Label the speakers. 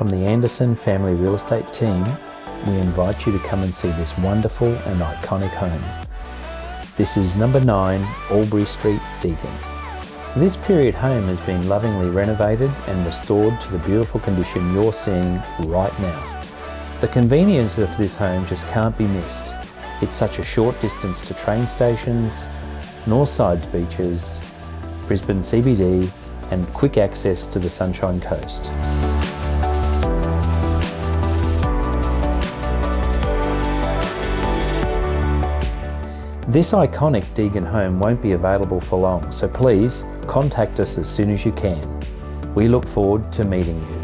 Speaker 1: From the Anderson family real estate team, we invite you to come and see this wonderful and iconic home. This is number 9 Albury Street, Deagon. This period home has been lovingly renovated and restored to the beautiful condition you're seeing right now. The convenience of this home just can't be missed. It's such a short distance to train stations, Northside's beaches, Brisbane CBD, and quick access to the Sunshine Coast. This iconic Deagon home won't be available for long, so please contact us as soon as you can. We look forward to meeting you.